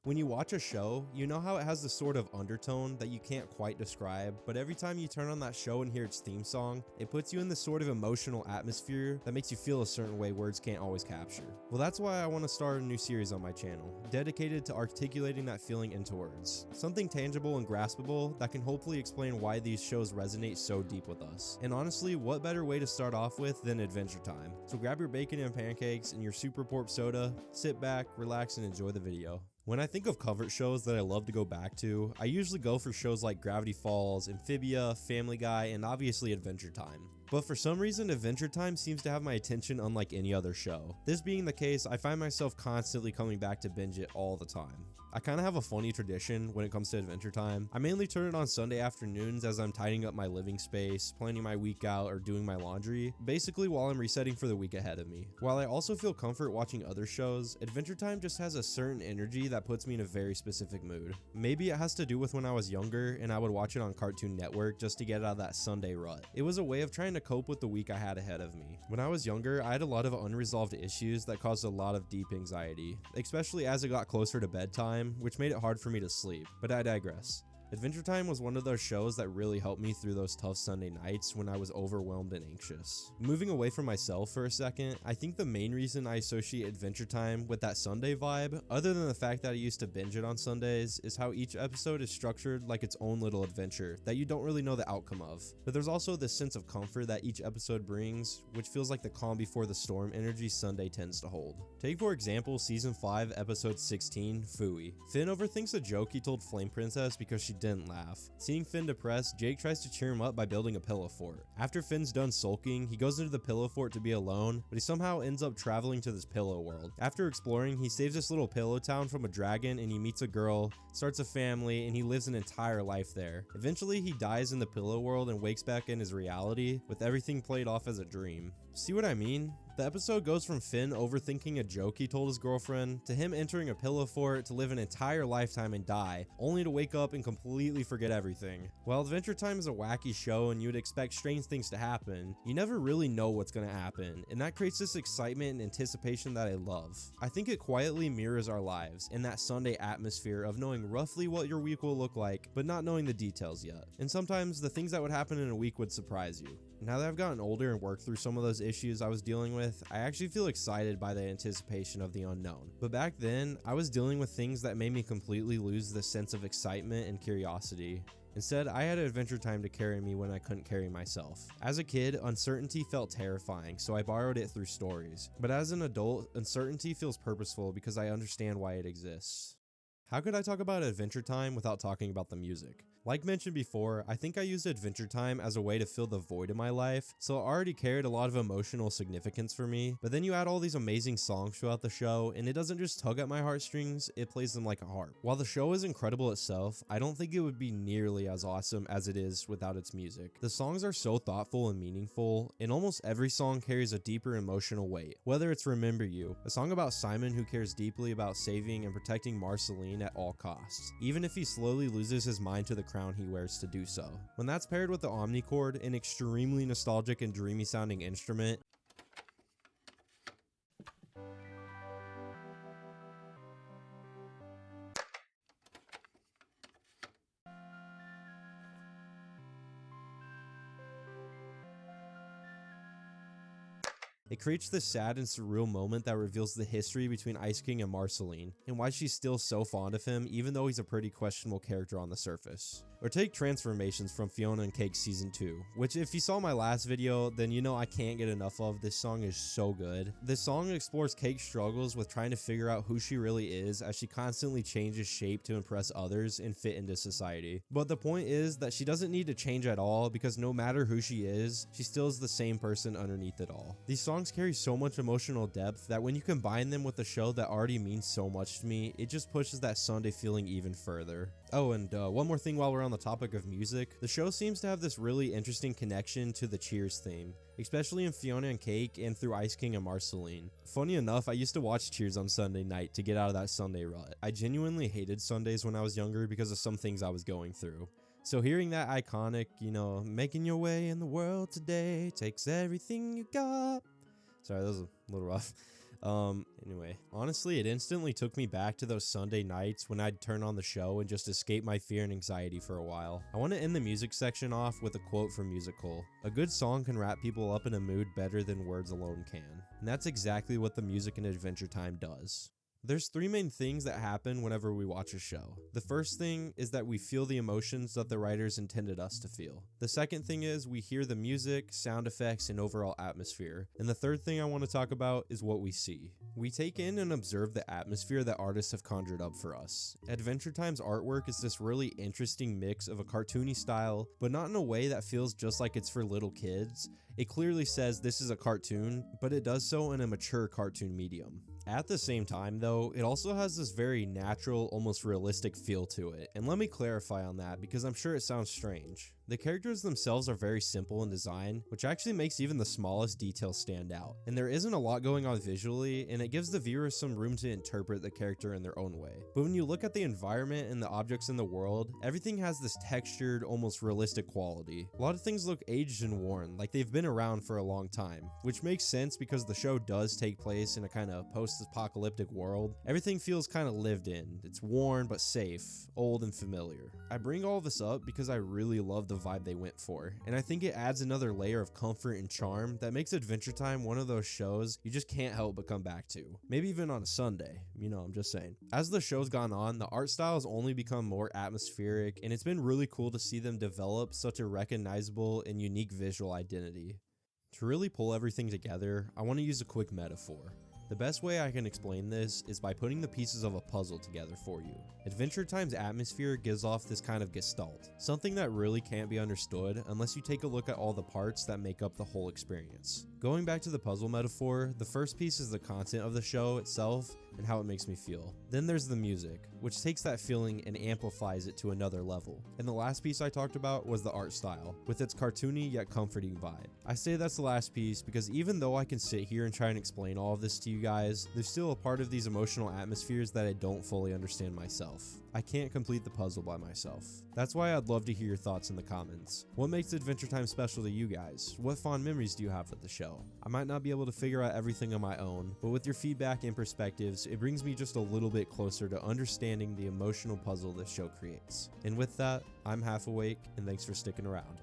When you watch a show, you know how it has this sort of undertone that you can't quite describe, but every time you turn on that show and hear its theme song, it puts you in this sort of emotional atmosphere that makes you feel a certain way words can't always capture. Well, that's why I want to start a new series on my channel, dedicated to articulating that feeling into words. Something tangible and graspable that can hopefully explain why these shows resonate so deep with us. And honestly, what better way to start off with than Adventure Time? So grab your bacon and pancakes and your Super Porp soda, sit back, relax, and enjoy the video. When I think of comfort shows that I love to go back to, I usually go for shows like Gravity Falls, Amphibia, Family Guy, and obviously Adventure Time. But for some reason, Adventure Time seems to have my attention unlike any other show. This being the case, I find myself constantly coming back to binge it all the time. I kinda have a funny tradition when it comes to Adventure Time. I mainly turn it on Sunday afternoons as I'm tidying up my living space, planning my week out, or doing my laundry, basically while I'm resetting for the week ahead of me. While I also feel comfort watching other shows, Adventure Time just has a certain energy that puts me in a very specific mood. Maybe it has to do with when I was younger and I would watch it on Cartoon Network just to get out of that Sunday rut. It was a way of trying to cope with the week I had ahead of me. When I was younger, I had a lot of unresolved issues that caused a lot of deep anxiety, especially as it got closer to bedtime, which made it hard for me to sleep, but I digress. Adventure Time was one of those shows that really helped me through those tough Sunday nights when I was overwhelmed and anxious. Moving away from myself for a second, I think the main reason I associate Adventure Time with that Sunday vibe, other than the fact that I used to binge it on Sundays, is how each episode is structured like its own little adventure that you don't really know the outcome of. But there's also this sense of comfort that each episode brings, which feels like the calm before the storm energy Sunday tends to hold. Take for example Season 5, Episode 16, Phooey. Finn overthinks a joke he told Flame Princess because she didn't laugh. Seeing Finn depressed, Jake tries to cheer him up by building a pillow fort. After Finn's done sulking, he goes into the pillow fort to be alone, but he somehow ends up traveling to this pillow world. After exploring, he saves this little pillow town from a dragon and he meets a girl, starts a family, and he lives an entire life there. Eventually, he dies in the pillow world and wakes back in his reality, with everything played off as a dream. See what I mean? The episode goes from Finn overthinking a joke he told his girlfriend, to him entering a pillow fort to live an entire lifetime and die, only to wake up and completely forget everything. While Adventure Time is a wacky show and you would expect strange things to happen, you never really know what's gonna happen, and that creates this excitement and anticipation that I love. I think it quietly mirrors our lives in that Sunday atmosphere of knowing roughly what your week will look like, but not knowing the details yet. And sometimes the things that would happen in a week would surprise you. Now that I've gotten older and worked through some of those issues I was dealing with, I actually feel excited by the anticipation of the unknown. But back then, I was dealing with things that made me completely lose the sense of excitement and curiosity. Instead, I had Adventure Time to carry me when I couldn't carry myself. As a kid, uncertainty felt terrifying, so I borrowed it through stories. But as an adult, uncertainty feels purposeful because I understand why it exists. How could I talk about Adventure Time without talking about the music? Like mentioned before, I think I used Adventure Time as a way to fill the void in my life, so it already carried a lot of emotional significance for me, but then you add all these amazing songs throughout the show, and it doesn't just tug at my heartstrings, it plays them like a harp. While the show is incredible itself, I don't think it would be nearly as awesome as it is without its music. The songs are so thoughtful and meaningful, and almost every song carries a deeper emotional weight. Whether it's Remember You, a song about Simon who cares deeply about saving and protecting Marceline at all costs, even if he slowly loses his mind to the crown he wears to do so. When that's paired with the omnichord, an extremely nostalgic and dreamy sounding instrument, it creates this sad and surreal moment that reveals the history between Ice King and Marceline, and why she's still so fond of him even though he's a pretty questionable character on the surface. Or take Transformations from Fiona and Cake Season 2, which if you saw my last video, then you know I can't get enough of. This song is so good. This song explores Cake's struggles with trying to figure out who she really is as she constantly changes shape to impress others and fit into society. But the point is that she doesn't need to change at all because no matter who she is, she still is the same person underneath it all. These songs carry so much emotional depth that when you combine them with a show that already means so much to me, it just pushes that Sunday feeling even further. Oh, and one more thing while we're on the topic of music, the show seems to have this really interesting connection to the Cheers theme, especially in Fiona and Cake and through Ice King and Marceline. Funny enough, I used to watch Cheers on Sunday night to get out of that Sunday rut. I genuinely hated Sundays when I was younger because of some things I was going through. So hearing that iconic, making your way in the world today takes everything you got. Sorry, that was a little rough. Anyway, honestly, it instantly took me back to those Sunday nights when I'd turn on the show and just escape my fear and anxiety for a while. I want to end the music section off with a quote from Musical. A good song can wrap people up in a mood better than words alone can. And that's exactly what the music in Adventure Time does. There's three main things that happen whenever we watch a show. The first thing is that we feel the emotions that the writers intended us to feel. The second thing is we hear the music, sound effects, and overall atmosphere. And the third thing I want to talk about is what we see. We take in and observe the atmosphere that artists have conjured up for us. Adventure Time's artwork is this really interesting mix of a cartoony style, but not in a way that feels just like it's for little kids. It clearly says this is a cartoon, but it does so in a mature cartoon medium. At the same time though, it also has this very natural, almost realistic feel to it, and let me clarify on that because I'm sure it sounds strange. The characters themselves are very simple in design, which actually makes even the smallest details stand out. And there isn't a lot going on visually, and it gives the viewer some room to interpret the character in their own way. But when you look at the environment and the objects in the world, everything has this textured, almost realistic quality. A lot of things look aged and worn, like they've been around for a long time, which makes sense because the show does take place in a kind of post-apocalyptic world. Everything feels kind of lived in. It's worn but safe, old and familiar. I bring all this up because I really love the vibe they went for, and I think it adds another layer of comfort and charm that makes Adventure Time one of those shows you just can't help but come back to. Maybe even on a Sunday, I'm just saying. As the show's gone on, the art style has only become more atmospheric, and it's been really cool to see them develop such a recognizable and unique visual identity. To really pull everything together, I want to use a quick metaphor. The best way I can explain this is by putting the pieces of a puzzle together for you. Adventure Time's atmosphere gives off this kind of gestalt, something that really can't be understood unless you take a look at all the parts that make up the whole experience. Going back to the puzzle metaphor, the first piece is the content of the show itself and how it makes me feel. Then there's the music, which takes that feeling and amplifies it to another level. And the last piece I talked about was the art style, with its cartoony yet comforting vibe. I say that's the last piece because even though I can sit here and try and explain all of this to you guys, there's still a part of these emotional atmospheres that I don't fully understand myself. I can't complete the puzzle by myself. That's why I'd love to hear your thoughts in the comments. What makes Adventure Time special to you guys? What fond memories do you have with the show? I might not be able to figure out everything on my own, but with your feedback and perspectives, it brings me just a little bit closer to understanding the emotional puzzle this show creates. And with that, I'm half awake, and thanks for sticking around.